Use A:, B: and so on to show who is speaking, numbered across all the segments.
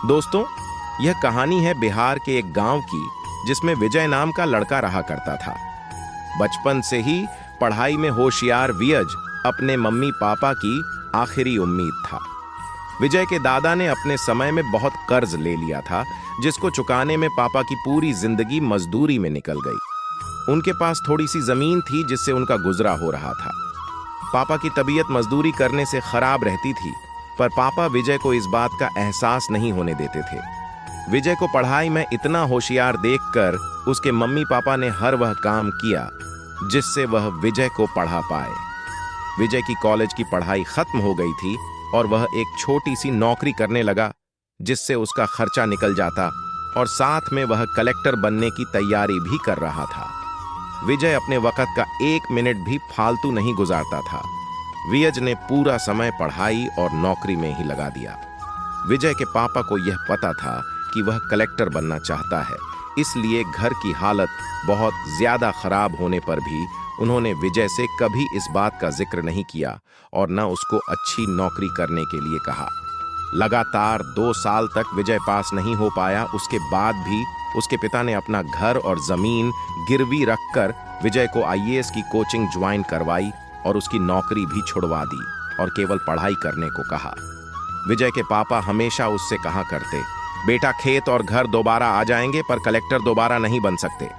A: दोस्तों, यह कहानी है बिहार के एक गांव की, जिसमें विजय नाम का लड़का रहा करता था। बचपन से ही पढ़ाई में होशियार विजय अपने मम्मी पापा की आखिरी उम्मीद था। विजय के दादा ने अपने समय में बहुत कर्ज ले लिया था, जिसको चुकाने में पापा की पूरी जिंदगी मजदूरी में निकल गई। उनके पास थोड़ी सी जमीन थी, जिससे उनका गुजरा हो रहा था। पापा की तबीयत मजदूरी करने से खराब रहती थी, पर पापा विजय को इस बात का एहसास नहीं होने देते थे। विजय को पढ़ाई में इतना होशियार देखकर उसके मम्मी पापा ने हर वह काम किया जिससे वह विजय को पढ़ा पाए। विजय की कॉलेज की पढ़ाई खत्म हो गई थी और वह एक छोटी सी नौकरी करने लगा, जिससे उसका खर्चा निकल जाता और साथ में वह कलेक्टर बनने की तैयारी भी कर रहा था। विजय अपने वक्त का एक मिनट भी फालतू नहीं गुजारता था। विजय ने पूरा समय पढ़ाई और नौकरी में ही लगा दिया। विजय के पापा को यह पता था कि वह कलेक्टर बनना चाहता है, इसलिए घर की हालत बहुत ज्यादा खराब होने पर भी उन्होंने विजय से कभी इस बात का जिक्र नहीं किया और न उसको अच्छी नौकरी करने के लिए कहा। लगातार 2 साल तक विजय पास नहीं हो पाया। उसके बाद भी उसके पिता ने अपना घर और जमीन गिरवी रखकर विजय को आईएएस की कोचिंग ज्वाइन करवाई और उसकी नौकरी भी छुड़वा दी और केवल पढ़ाई करने को कहा। विजय के पापा हमेशा उससे कहा करते, बेटा खेत और घर दोबारा आ जाएंगे, पर कलेक्टर दोबारा नहीं बन सकते।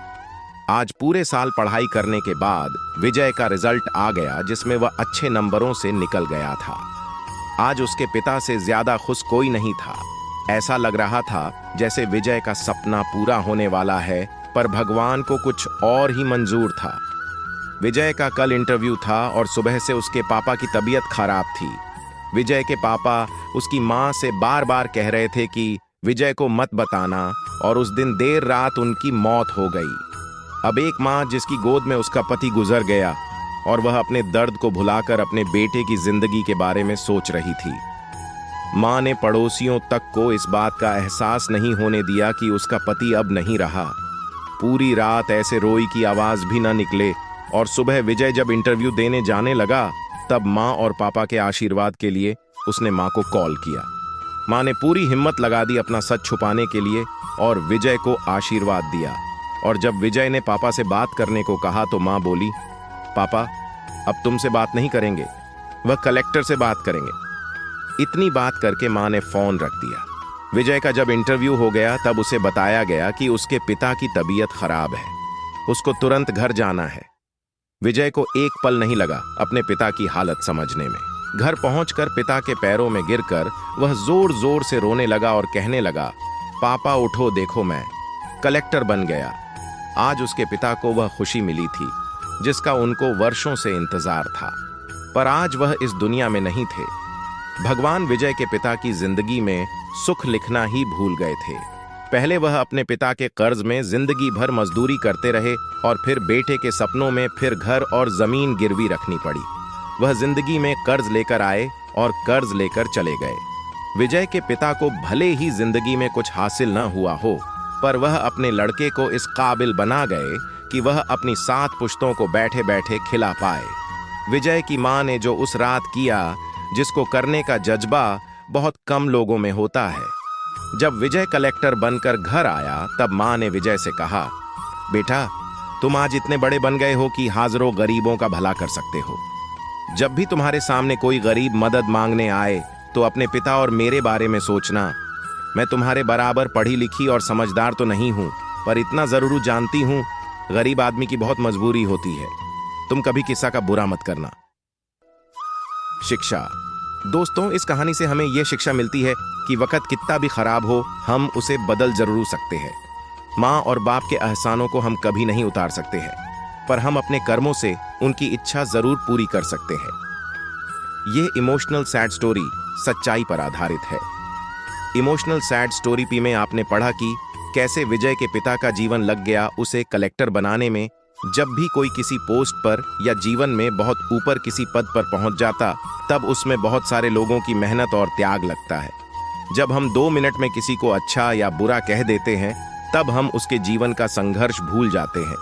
A: आज पूरे साल पढ़ाई करने के बाद विजय का रिजल्ट आ गया, जिसमें वह अच्छे नंबरों से निकल गया था। आज उसके पिता से ज्यादा खुश कोई नहीं था। ऐसा लग रहा था जैसे विजय का सपना पूरा होने वाला है, पर भगवान को कुछ और ही मंजूर था। विजय का कल इंटरव्यू था और सुबह से उसके पापा की तबीयत खराब थी। विजय के पापा उसकी मां से बार बार कह रहे थे कि विजय को मत बताना, और उस दिन देर रात उनकी मौत हो गई। अब एक मां जिसकी गोद में उसका पति गुजर गया और वह अपने दर्द को भुलाकर अपने बेटे की जिंदगी के बारे में सोच रही थी। मां ने पड़ोसियों तक को इस बात का एहसास नहीं होने दिया कि उसका पति अब नहीं रहा। पूरी रात ऐसे रोई की आवाज भी न निकले, और सुबह विजय जब इंटरव्यू देने जाने लगा तब मां और पापा के आशीर्वाद के लिए उसने मां को कॉल किया। मां ने पूरी हिम्मत लगा दी अपना सच छुपाने के लिए और विजय को आशीर्वाद दिया। और जब विजय ने पापा से बात करने को कहा तो मां बोली, पापा अब तुमसे बात नहीं करेंगे, वह कलेक्टर से बात करेंगे। इतनी बात करके मां ने फोन रख दिया। विजय का जब इंटरव्यू हो गया तब उसे बताया गया कि उसके पिता की तबीयत खराब है, उसको तुरंत घर जाना है। विजय को एक पल नहीं लगा अपने पिता की हालत समझने में। घर पहुंचकर पिता के पैरों में गिरकर वह जोर जोर से रोने लगा और कहने लगा, पापा उठो, देखो मैं कलेक्टर बन गया। आज उसके पिता को वह खुशी मिली थी जिसका उनको वर्षों से इंतजार था, पर आज वह इस दुनिया में नहीं थे। भगवान विजय के पिता की जिंदगी में सुख लिखना ही भूल गए थे। पहले वह अपने पिता के कर्ज में जिंदगी भर मजदूरी करते रहे और फिर बेटे के सपनों में फिर घर और जमीन गिरवी रखनी पड़ी। वह जिंदगी में कर्ज लेकर आए और कर्ज लेकर चले गए। विजय के पिता को भले ही जिंदगी में कुछ हासिल न हुआ हो, पर वह अपने लड़के को इस काबिल बना गए कि वह अपनी 7 पुश्तों को बैठे बैठे खिला पाए। विजय की मां ने जो उस रात किया, जिसको करने का जज्बा बहुत कम लोगों में होता है। जब विजय कलेक्टर बनकर घर आया तब मां ने विजय से कहा, बेटा तुम आज इतने बड़े बन गए हो कि हाजरों गरीबों का भला कर सकते हो। जब भी तुम्हारे सामने कोई गरीब मदद मांगने आए तो अपने पिता और मेरे बारे में सोचना। मैं तुम्हारे बराबर पढ़ी लिखी और समझदार तो नहीं हूं, पर इतना जरूर जानती हूं गरीब आदमी की बहुत मजबूरी होती है। तुम कभी किसी का बुरा मत करना। शिक्षा। दोस्तों, इस कहानी से हमें यह शिक्षा मिलती है कि वक्त कितना भी खराब हो, हम उसे बदल जरूर सकते हैं। माँ और बाप के एहसानों को हम कभी नहीं उतार सकते हैं, पर हम अपने कर्मों से उनकी इच्छा जरूर पूरी कर सकते हैं। यह इमोशनल सैड स्टोरी सच्चाई पर आधारित है। इमोशनल सैड स्टोरी पी में आपने पढ़ा कि कैसे विजय के पिता का जीवन लग गया उसे कलेक्टर बनाने में। जब भी कोई किसी पोस्ट पर या जीवन में बहुत ऊपर किसी पद पर पहुंच जाता, तब उसमें बहुत सारे लोगों की मेहनत और त्याग लगता है। जब हम 2 मिनट में किसी को अच्छा या बुरा कह देते हैं, तब हम उसके जीवन का संघर्ष भूल जाते हैं।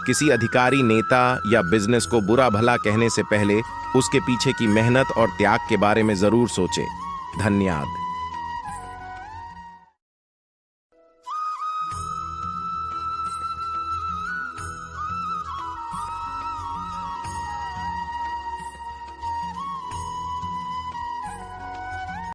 A: किसी अधिकारी, नेता या बिजनेस को बुरा भला कहने से पहले उसके पीछे की मेहनत और त्याग के बारे में जरूर सोचें। धन्यवाद।